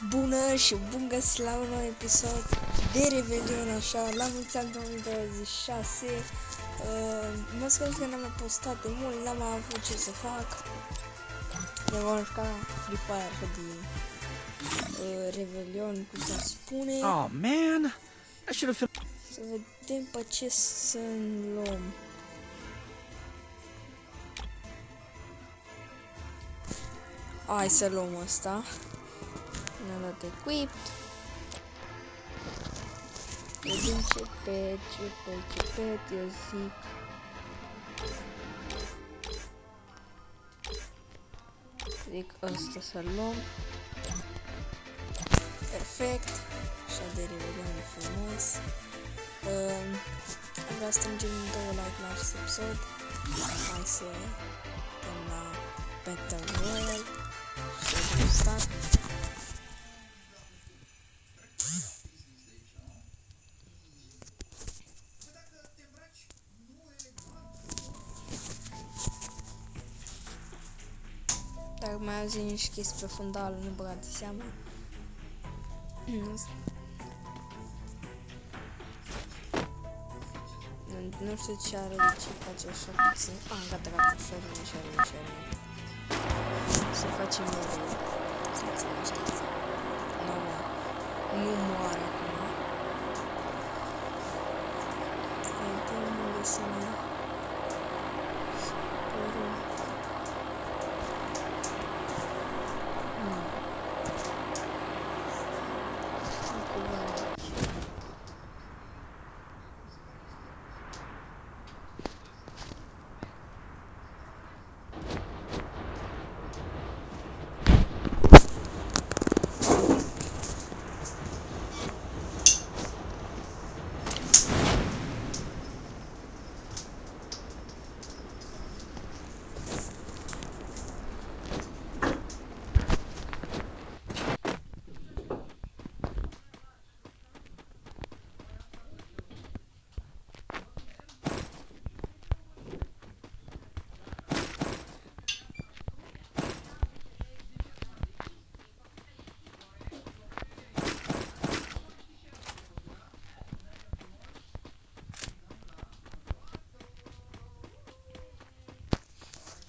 Bună și bun găsit la un nou episod de Revelion, așa, la mulți ani 2026. Mă scuze că n-am mai postat de mult, n-am mai avut ce să fac. Ne vom juca Free Fire de Revelion, cum se spune. Oh man, I should have. Să vedem pe ce să luăm. Hai să luăm asta. Ne-am dat equipped. Vedem ce pet, eu zic. Zic asta să luăm. Perfect. Așa de Revelion frumos. Vreau să strângem 2 like la acest episod. Hai să dăm la Battle Royale. Și să start. Dacă mai auzi niște chestii pe fundal, nu băgați seama. Nu știu ce are, de ce face așa puțin. Gata, ușor. Să facem modul. Să știți. Nu moare acum. Vedem unde să ne spărăm.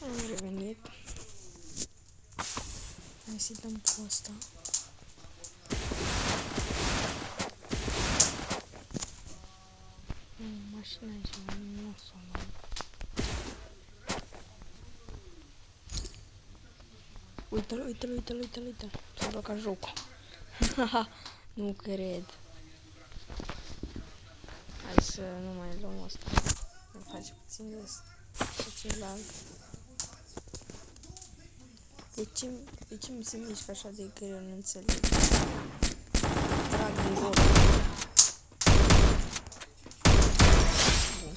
Am revenit. Hai să dăm pe asta. Mașina aici, nu s-o luăm. Uite-l. S-a blocat jocul. Haha, nu cred. Hai să nu mai luăm asta. Îmi face puțin lag. De ce mi se mișcă așa de greu, nu înțeleg. Trag din gol. Bun.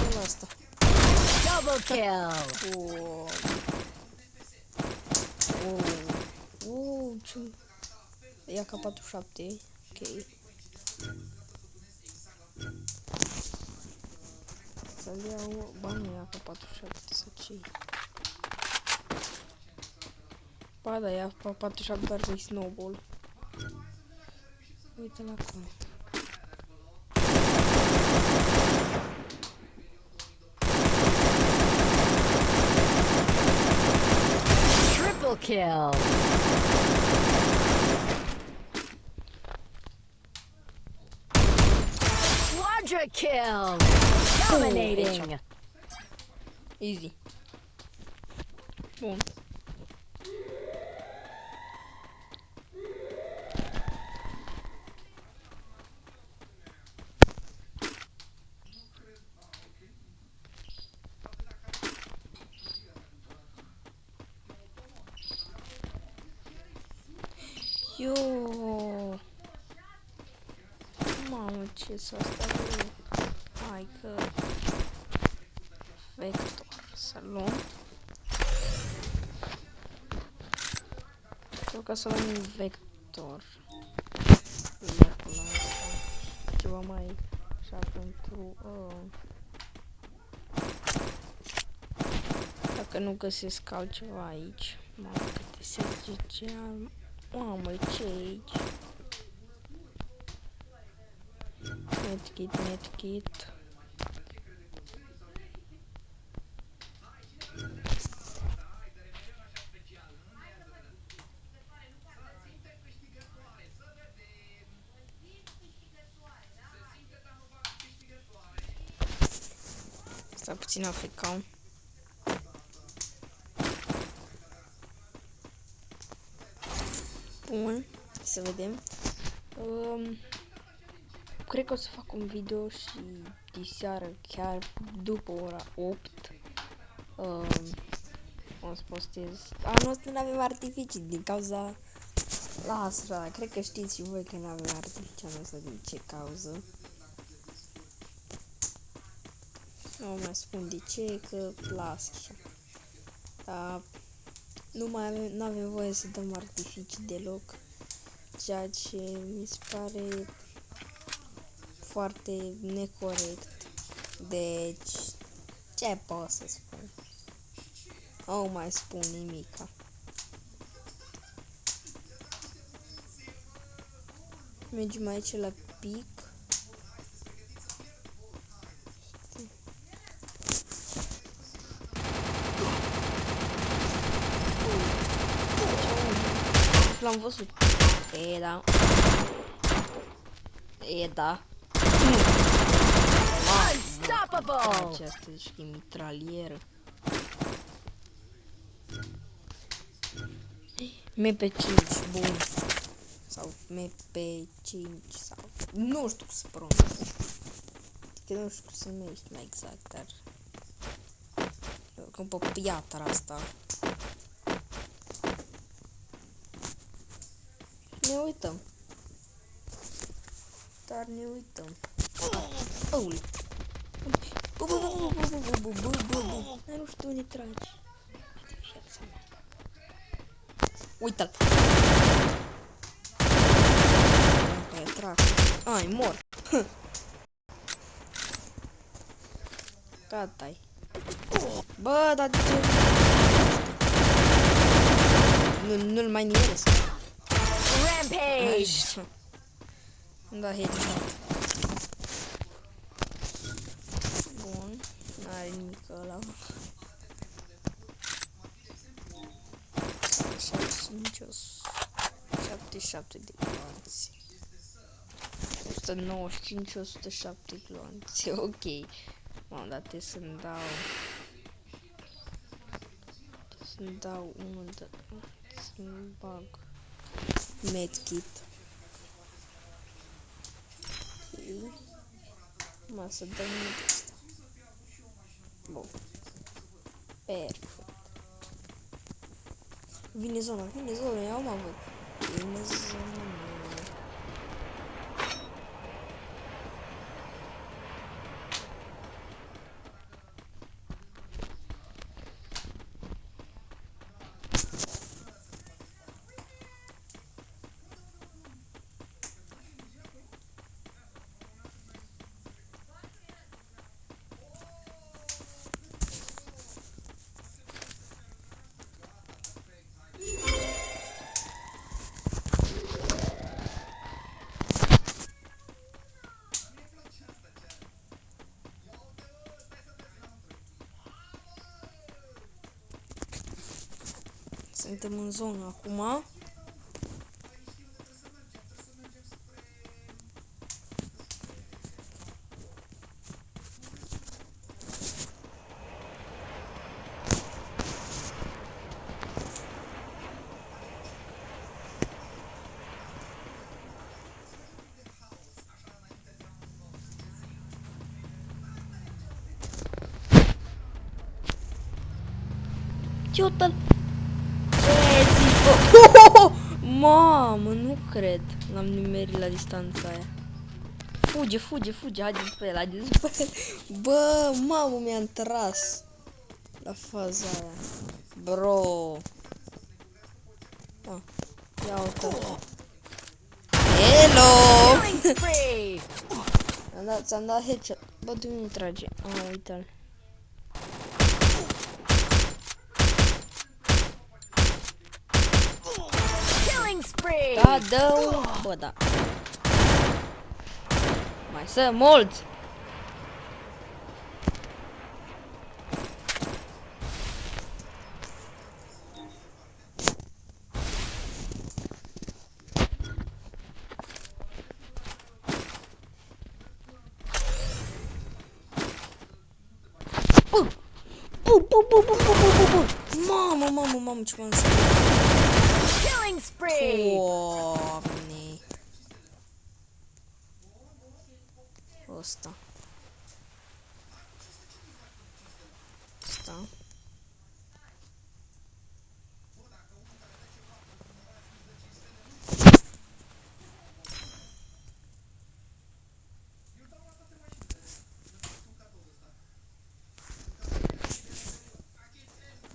Tot asta. Double kill! Ce... E AK-47, ok. Să-l iau banii AK-47 sau ce? Ba da, e AK-47, dar e snowball. Uite-l acolo. Triple kill! Quadra kill! Dominating! Easy. Bun. Eu... Mamă, ce s-a stabilit? Hai că... Vector, să luăm. Trebuie ca să luăm un vector. Ceva mai... Așa pentru... Dacă nu găsesc altceva aici. Mamă, câte SG am. Mamă, ce e aici? Medkit, medkit. Stai puțin african. Bun, să vedem. Cred că o să fac un video și diseară, chiar după ora 8. O să postez. Anul ăsta nu avem artificii din cauza... Lasă, cred că știți și voi că nu avem artificii anul ăsta din ce cauză. Nu mai spun de ce, că lasă așa. Dar nu avem voie să dăm artificii deloc. Ceea ce mi se pare foarte necorect. Deci, ce pot să spun? Nu mai spun nimica. Mergem aici la pic. L-am văzut. E, da. E, da. Unstoppable! Aceasta e mitralieră. MP5, bun. Sau MP5 sau... Nu știu să pronunț. Că nu știu cum se numește mai exact, dar... Cum pe piatra asta. Ne uităm. Dar ne uităm. Aule. Dar nu știu unde tragi. Uite-l. E dracu. Ai, mor. Gata-i. Bă, dar de ce? Nu-l mai nimeresc. Rampage! Da, headshot. Bun. N-are nimic ăla. 77 de gloanțe. 195, 107 gloanțe. Ok. M-am dat să-mi dau... Să-mi dau unul de... Să-mi bag... Medkit. Ma să dăm medkit. Bun. Perfect. Vine zona, eu mă văd. Vine zona. Suntem în zonă acum. Iută-l! Mamă, nu cred. L-am nimerit la distanța aia. Fuge, haideți pe el, haideți pe el. Bă, mamă, mi-am tras la faza aia. Bro. Ia uite. Hello! Killing spree! Ți-am dat headshot. Bă, de unde trage? Uite-l. Da, dă-o. Bă, da. Mai sunt mulți. Mamă, ce m-am spus. Killing spree. Doamne. Ăsta.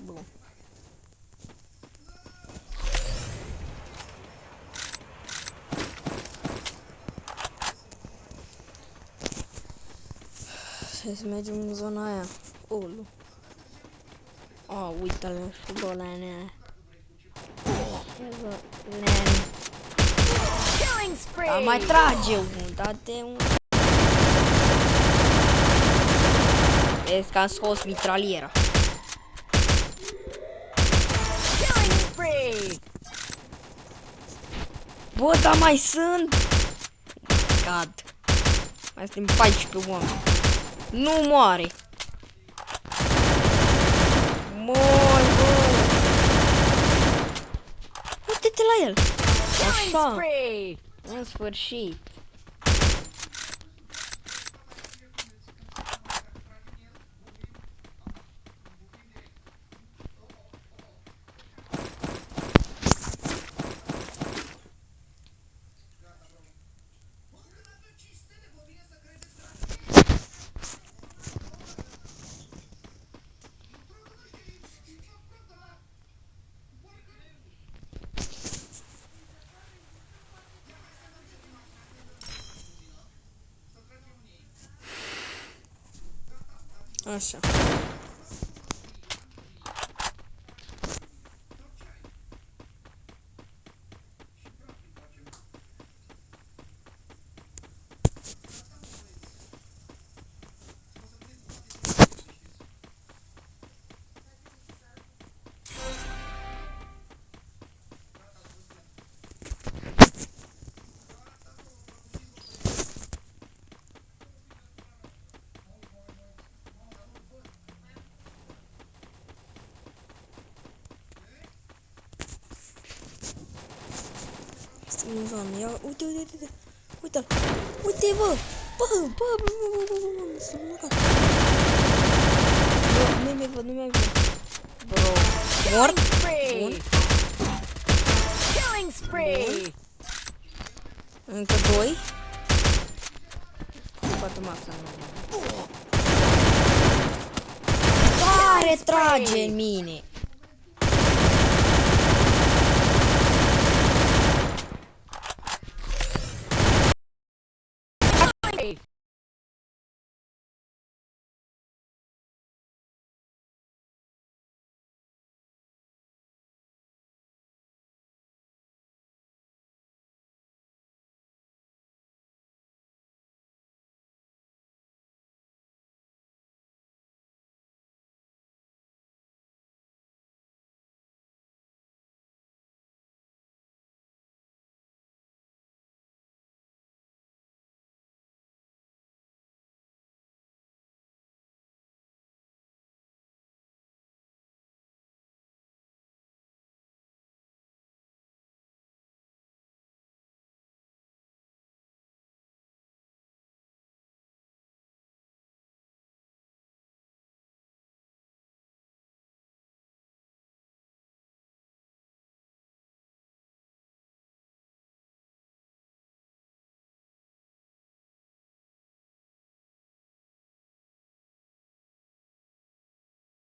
Bun. Hai să mergem în zona aia. Ulu. Uite-le și bolene. Killing spree. Da, mai trage unul, date un... Vezi că am scos mitraliera. Killing spree. Bă, dar mai sunt! God. Mai suntem 14 oameni. Nu moare! Mor, bă! Uite-te la el! Killing Așa! spree. În sfârșit! Așa. Nu, doamne, ia, uite, uite-l, uite, bă, să-l măcat. Bă, nu mai văd, bro, mort, bun, Killing spree. încă 2, poate masa nu. Care trage în mine?